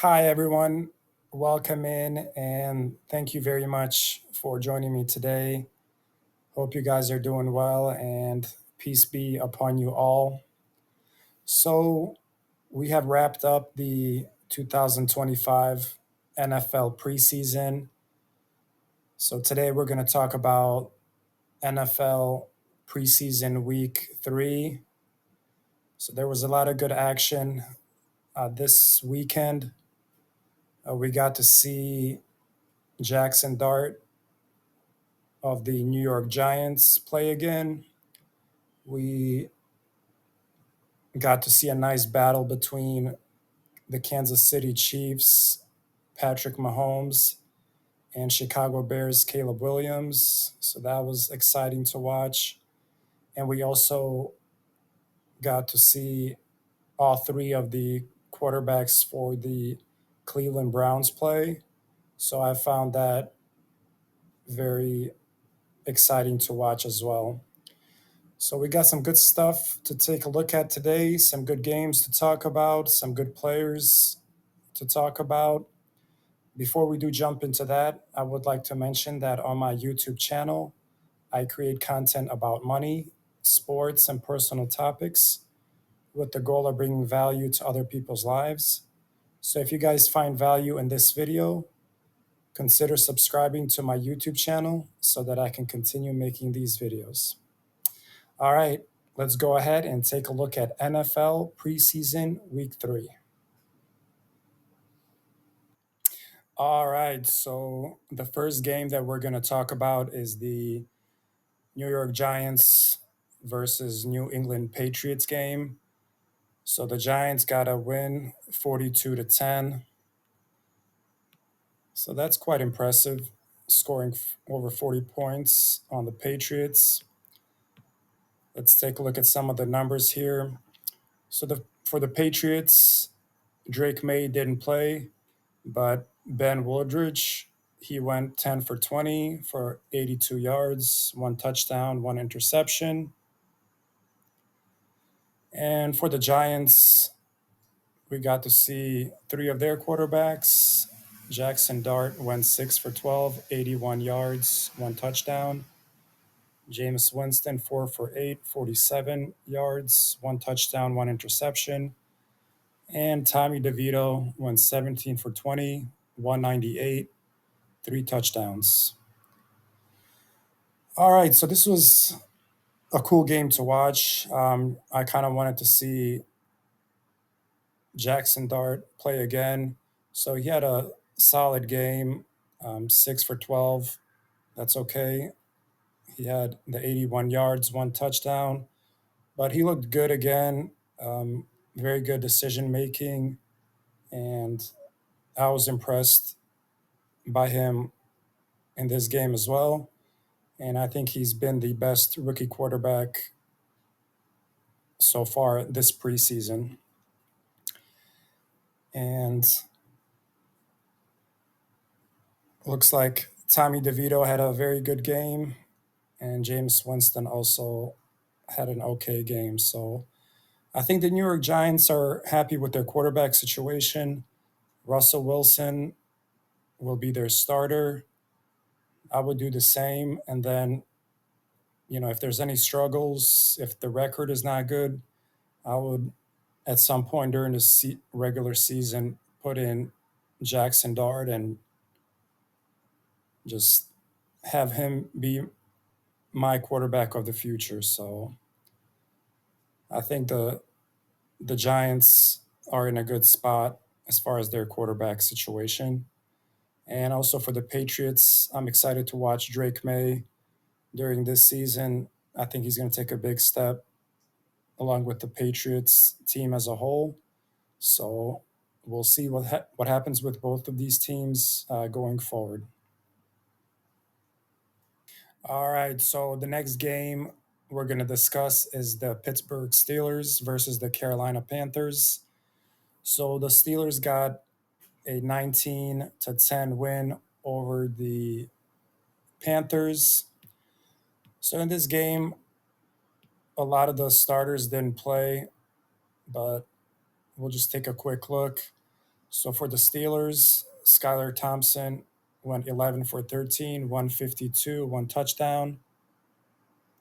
Hi, everyone. Welcome in, and thank you very much for joining me today. Hope you guys are doing well, and peace be upon you all. So, we have wrapped up the 2025 NFL preseason. So, today we're going to talk about NFL preseason week 3. So, there was a lot of good action this weekend. We got to see Jackson Dart of the New York Giants play again. We got to see a nice battle between the Kansas City Chiefs, Patrick Mahomes, and Chicago Bears, Caleb Williams. So that was exciting to watch. And we also got to see all three of the quarterbacks for the Cleveland Browns play. So I found that very exciting to watch as well. So we got some good stuff to take a look at today, some good games to talk about, some good players to talk about. Before we do jump into that, I would like to mention that on my YouTube channel, I create content about money, sports, and personal topics with the goal of bringing value to other people's lives. So if you guys find value in this video, consider subscribing to my YouTube channel so that I can continue making these videos. All right, let's go ahead and take a look at NFL preseason week 3. All right, so the first game that we're going to talk about is the New York Giants versus New England Patriots game. So the Giants got a win 42-10. So that's quite impressive, scoring over 40 points on the Patriots. Let's take a look at some of the numbers here. So for the Patriots, Drake May didn't play, but Ben Woodridge, he went 10 for 20 for 82 yards, one touchdown, one interception. And for the Giants, we got to see three of their quarterbacks. Jackson Dart went 6 for 12, 81 yards, one touchdown. Jameis Winston, 4 for 8, 47 yards, one touchdown, one interception. And Tommy DeVito went 17 for 20, 198, three touchdowns. All right, so this was a cool game to watch. I kind of wanted to see Jackson Dart play again. So he had a solid game, 6 for 12. That's okay. He had the 81 yards, one touchdown, but he looked good again. Very good decision making. And I was impressed by him in this game as well. And I think he's been the best rookie quarterback so far this preseason. And looks like Tommy DeVito had a very good game, and James Winston also had an okay game. So I think the New York Giants are happy with their quarterback situation. Russell Wilson will be their starter. I would do the same. And then, if there's any struggles, if the record is not good, I would at some point during the regular season put in Jackson Dart and just have him be my quarterback of the future. So I think the Giants are in a good spot as far as their quarterback situation. And also for the Patriots, I'm excited to watch Drake May during this season. I think he's going to take a big step along with the Patriots team as a whole. So we'll see what happens with both of these teams going forward. All right. So the next game we're going to discuss is the Pittsburgh Steelers versus the Carolina Panthers. So the Steelers got a 19-10 win over the Panthers. So in this game, a lot of the starters didn't play, but we'll just take a quick look. So for the Steelers, Skylar Thompson went 11 for 13, 152, one touchdown.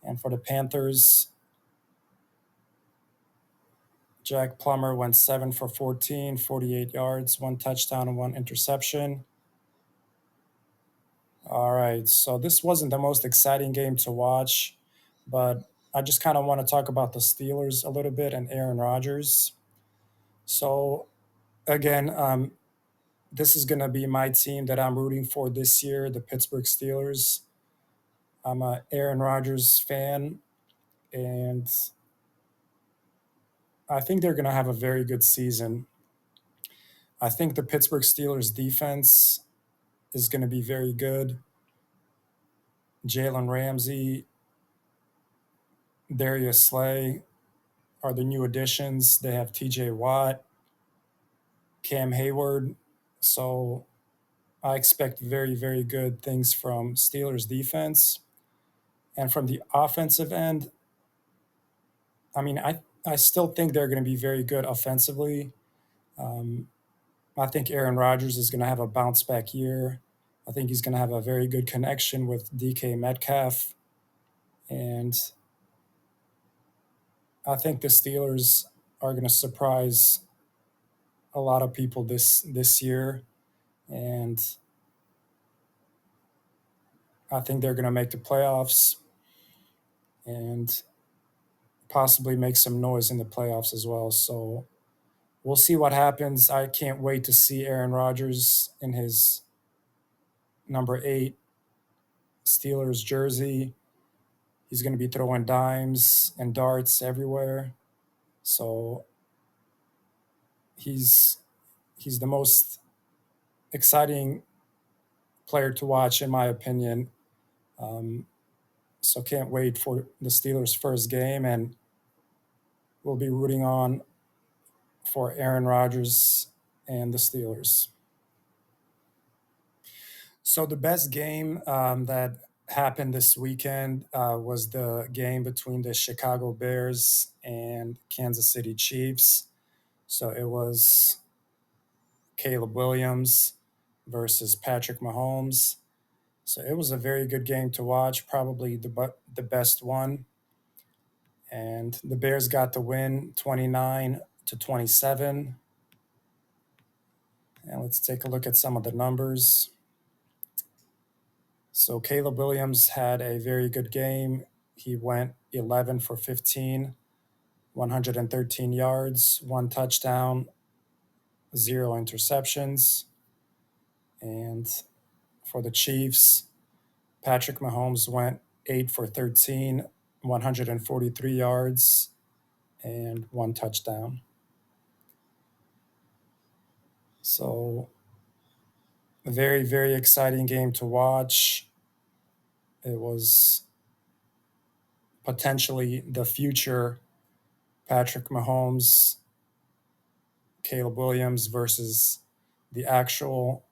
And for the Panthers, Jack Plummer went 7 for 14, 48 yards, one touchdown, and one interception. All right, so this wasn't the most exciting game to watch, but I just kind of want to talk about the Steelers a little bit and Aaron Rodgers. So, again, this is going to be my team that I'm rooting for this year, the Pittsburgh Steelers. I'm a Aaron Rodgers fan, and I think they're going to have a very good season. I think the Pittsburgh Steelers defense is going to be very good. Jalen Ramsey, Darius Slay are the new additions. They have TJ Watt, Cam Hayward. So I expect very, very good things from Steelers defense. And from the offensive end, I mean, I still think they're going to be very good offensively. Um, I think Aaron Rodgers is going to have a bounce back year. I think he's going to have a very good connection with DK Metcalf. And I think the Steelers are going to surprise a lot of people this year. And I think they're going to make the playoffs and possibly make some noise in the playoffs as well. So we'll see what happens. I can't wait to see Aaron Rodgers in his number 8 Steelers jersey. He's going to be throwing dimes and darts everywhere. So he's the most exciting player to watch, in my opinion. Um, so can't wait for the Steelers' first game, and we'll be rooting on for Aaron Rodgers and the Steelers. So the best game that happened this weekend was the game between the Chicago Bears and Kansas City Chiefs. So it was Caleb Williams versus Patrick Mahomes. So it was a very good game to watch, probably the best one. And the Bears got the win 29-27. And let's take a look at some of the numbers. So Caleb Williams had a very good game. He went 11 for 15, 113 yards, one touchdown, 0 interceptions. And for the Chiefs, Patrick Mahomes went 8 for 13, 143 yards, and one touchdown. So a very, very exciting game to watch. It was potentially the future Patrick Mahomes, Caleb Williams versus the actual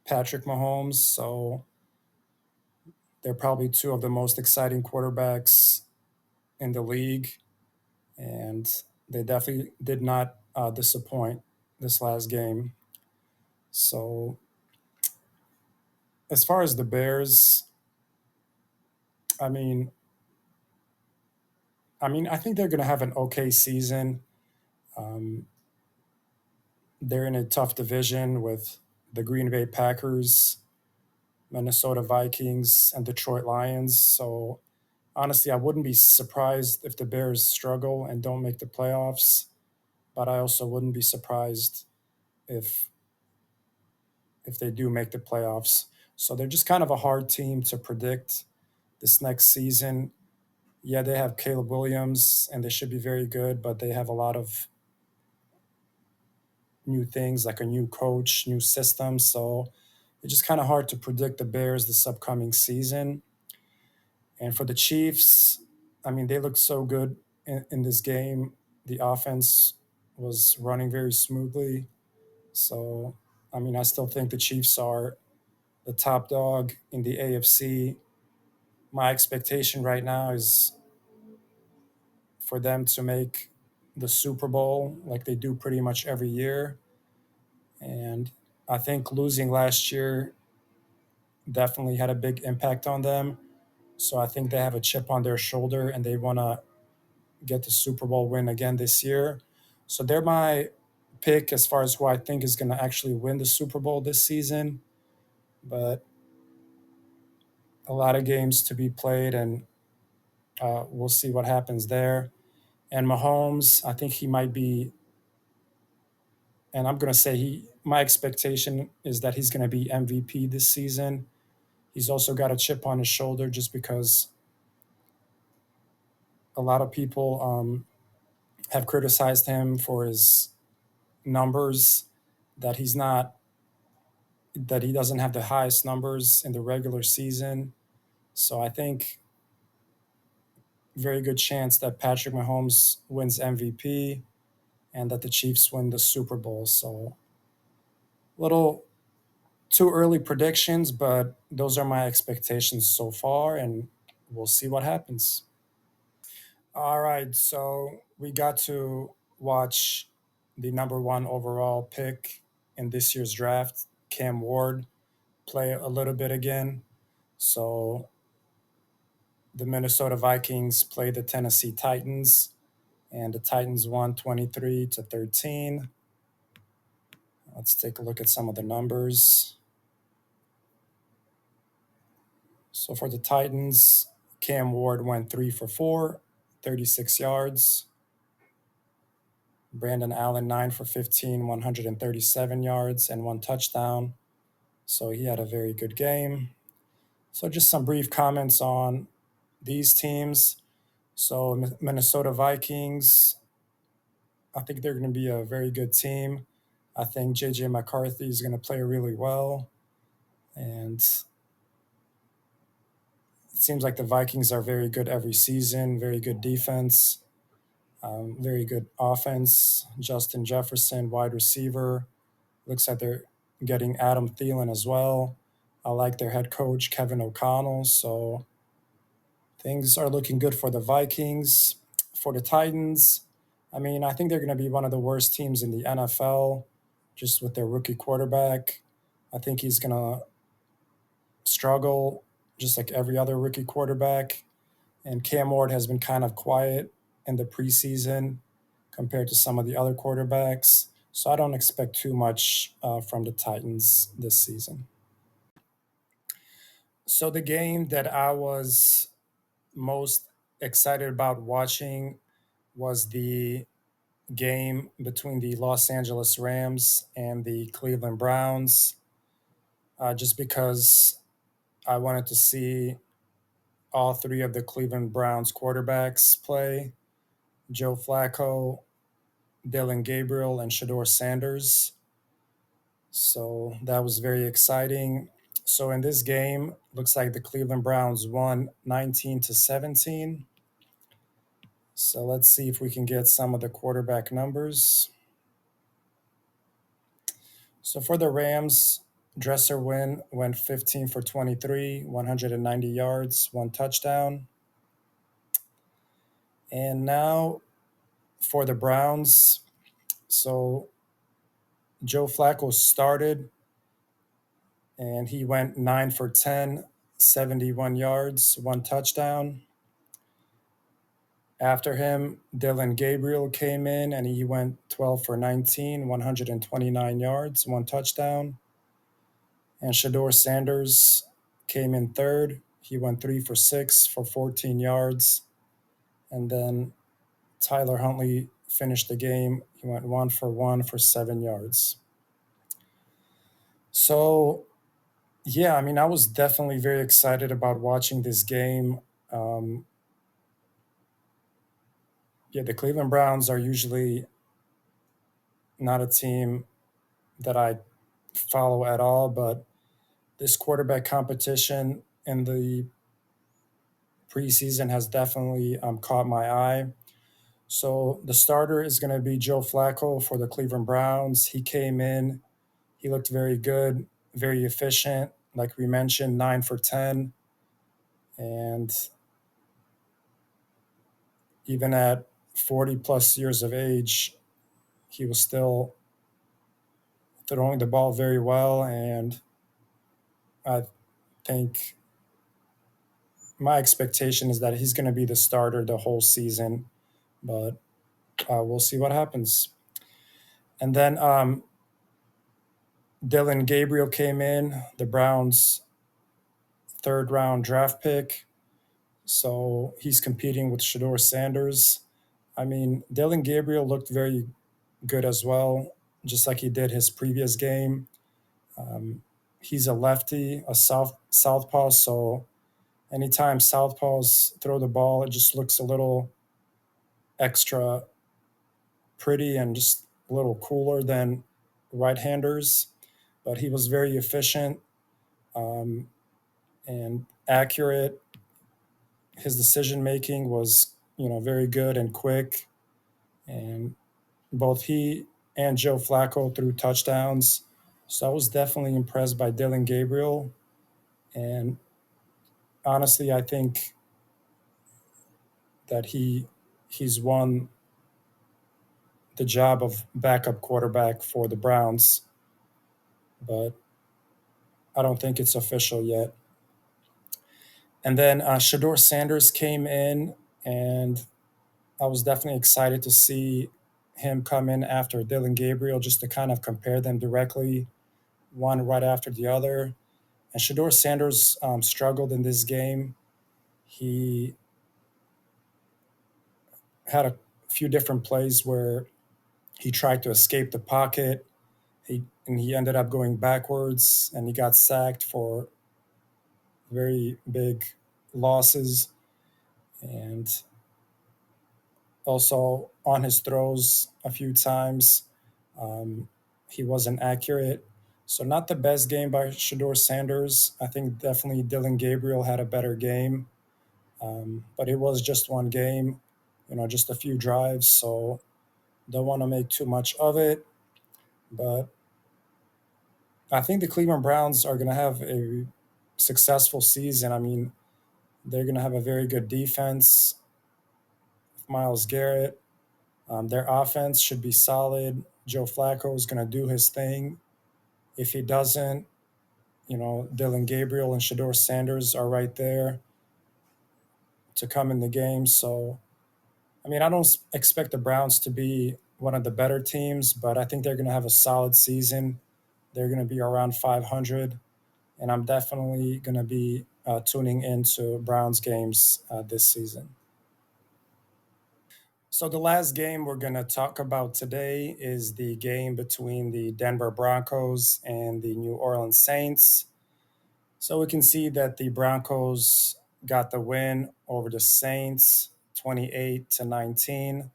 Patrick Mahomes. So they're probably two of the most exciting quarterbacks in the league. And they definitely did not disappoint this last game. So as far as the Bears, I mean, I think they're going to have an okay season. Um, they're in a tough division with the Green Bay Packers, Minnesota Vikings, and Detroit Lions. So honestly, I wouldn't be surprised if the Bears struggle and don't make the playoffs, but I also wouldn't be surprised if they do make the playoffs. So they're just kind of a hard team to predict this next season. Yeah, they have Caleb Williams and they should be very good, but they have a lot of new things like a new coach, new system. So it's just kind of hard to predict the Bears this upcoming season. And for the Chiefs, they looked so good in this game. The offense was running very smoothly. So, I still think the Chiefs are the top dog in the AFC. My expectation right now is for them to make the Super Bowl like they do pretty much every year. And I think losing last year definitely had a big impact on them. So I think they have a chip on their shoulder and they want to get the Super Bowl win again this year. So they're my pick as far as who I think is going to actually win the Super Bowl this season. But a lot of games to be played, and we'll see what happens there. And Mahomes, I think he might be, and I'm going to say my expectation is that he's going to be MVP this season. He's also got a chip on his shoulder just because a lot of people have criticized him for his numbers, that he's not, that he doesn't have the highest numbers in the regular season. So I think very good chance that Patrick Mahomes wins MVP and that the Chiefs win the Super Bowl. So little too early predictions, but those are my expectations so far, and we'll see what happens. All right, so we got to watch the number one overall pick in this year's draft, Cam Ward, play a little bit again. So the Minnesota Vikings played the Tennessee Titans, and the Titans won 23-13. Let's take a look at some of the numbers. So for the Titans, Cam Ward went 3 for 4, 36 yards. Brandon Allen 9 for 15, 137 yards, and 1 touchdown. So he had a very good game. So just some brief comments on these teams. So Minnesota Vikings, I think they're going to be a very good team. I think JJ McCarthy is going to play really well. And it seems like the Vikings are very good every season, very good defense, very good offense. Justin Jefferson, wide receiver. Looks like they're getting Adam Thielen as well. I like their head coach, Kevin O'Connell. So things are looking good for the Vikings. For the Titans, I mean, I think they're going to be one of the worst teams in the NFL just with their rookie quarterback. I think he's going to struggle just like every other rookie quarterback. And Cam Ward has been kind of quiet in the preseason compared to some of the other quarterbacks. So I don't expect too much from the Titans this season. So the game that I was most excited about watching was the game between the Los Angeles Rams and the Cleveland Browns, just because I wanted to see all three of the Cleveland Browns quarterbacks play: Joe Flacco, Dylan Gabriel, and Shador Sanders. So that was very exciting. So in this game, looks like the Cleveland Browns won 19-17. So let's see if we can get some of the quarterback numbers. So for the Rams, Dresser went 15 for 23, 190 yards, 1 touchdown. And now for the Browns, so Joe Flacco started and he went 9 for 10, 71 yards, 1 touchdown. After him, Dylan Gabriel came in and he went 12 for 19, 129 yards, 1 touchdown. And Shador Sanders came in third. He went 3 for 6 for 14 yards. And then Tyler Huntley finished the game. He went 1 for 1 for 7 yards. So, yeah, I mean, I was definitely very excited about watching this game. Yeah, the Cleveland Browns are usually not a team that I follow at all, but this quarterback competition in the preseason has definitely caught my eye. So the starter is going to be Joe Flacco for the Cleveland Browns. He came in, he looked very good, very efficient. Like we mentioned, 9 for 10. And even at 40 plus years of age, he was still throwing the ball very well. And I think my expectation is that he's going to be the starter the whole season, but we'll see what happens. And then Dylan Gabriel came in, the Browns' third round draft pick. So he's competing with Shador Sanders. I mean, Dylan Gabriel looked very good as well, just like he did his previous game. Um, he's a lefty, a southpaw, so anytime southpaws throw the ball, it just looks a little extra pretty and just a little cooler than right-handers. But he was very efficient um, and accurate. His decision making was, very good and quick. And both he and Joe Flacco threw touchdowns. So I was definitely impressed by Dylan Gabriel. And honestly, I think that he's won the job of backup quarterback for the Browns, but I don't think it's official yet. And then Shador Sanders came in, and I was definitely excited to see him come in after Dylan Gabriel just to kind of compare them directly, one right after the other. And Shador Sanders struggled in this game. He had a few different plays where he tried to escape the pocket. He ended up going backwards, and he got sacked for very big losses. And also on his throws a few times, um, he wasn't accurate. So not the best game by Shador Sanders. I think definitely Dylan Gabriel had a better game, but it was just one game, just a few drives. So don't want to make too much of it. But I think the Cleveland Browns are going to have a successful season. I mean, they're going to have a very good defense. Miles Garrett. Their offense should be solid. Joe Flacco is going to do his thing. If he doesn't, Dylan Gabriel and Shador Sanders are right there to come in the game. So, I mean, I don't expect the Browns to be one of the better teams, but I think they're going to have a solid season. They're going to be around 500, and I'm definitely going to be tuning into Browns games this season. So, the last game we're going to talk about today is the game between the Denver Broncos and the New Orleans Saints. So, we can see that the Broncos got the win over the Saints 28-19.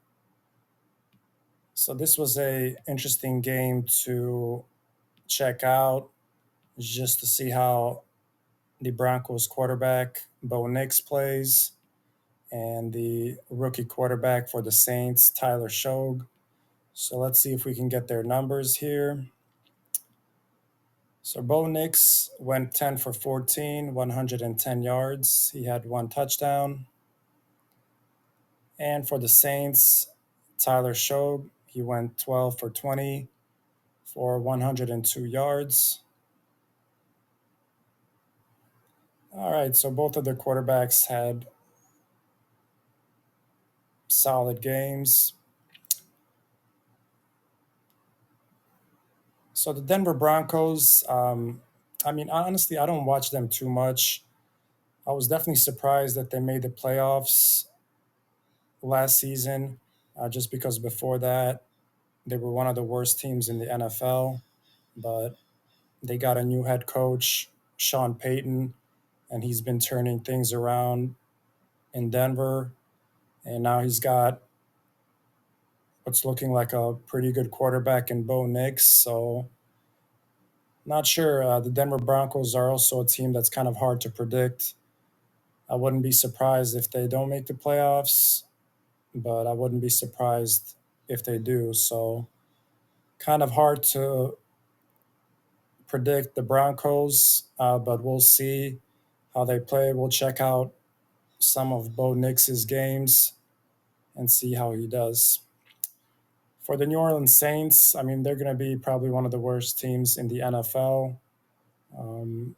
So, this was a interesting game to check out just to see how the Broncos quarterback Bo Nix plays and the rookie quarterback for the Saints, Tyler Shogue. So let's see if we can get their numbers here. So Bo Nix went 10 for 14, 110 yards. He had one touchdown. And for the Saints, Tyler Shogue, he went 12 for 20 for 102 yards. All right, so both of the quarterbacks had solid games. So the Denver Broncos, I mean, honestly, I don't watch them too much. I was definitely surprised that they made the playoffs last season, just because before that, they were one of the worst teams in the NFL. But they got a new head coach, Sean Payton, and he's been turning things around in Denver. And now he's got what's looking like a pretty good quarterback in Bo Nix. So not sure. The Denver Broncos are also a team that's kind of hard to predict. I wouldn't be surprised if they don't make the playoffs, but I wouldn't be surprised if they do. So kind of hard to predict the Broncos, but we'll see how they play. We'll check out some of Bo Nix's games and see how he does. For the New Orleans Saints, I mean, they're going to be probably one of the worst teams in the NFL. Um,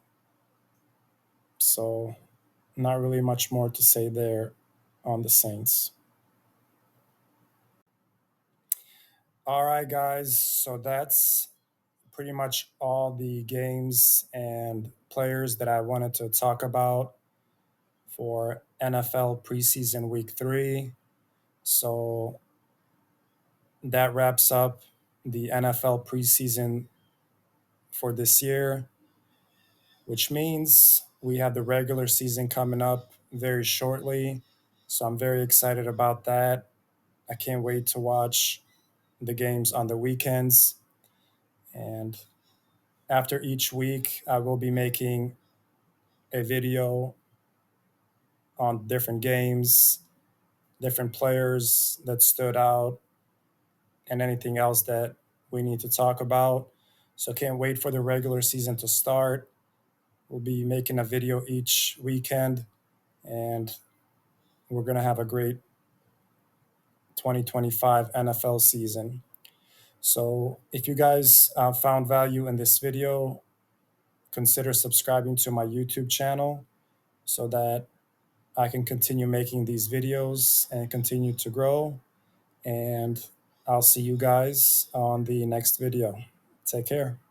so, not really much more to say there on the Saints. All right, guys. So, that's pretty much all the games and players that I wanted to talk about for NFL preseason week 3. So, that wraps up the NFL preseason for this year, which means we have the regular season coming up very shortly. So I'm very excited about that. I can't wait to watch the games on the weekends. And after each week, I will be making a video on different games, different players that stood out, and anything else that we need to talk about. So can't wait for the regular season to start. We'll be making a video each weekend, and we're going to have a great 2025 NFL season. So, if you guys found value in this video, consider subscribing to my YouTube channel so that I can continue making these videos and continue to grow. And I'll see you guys on the next video. Take care.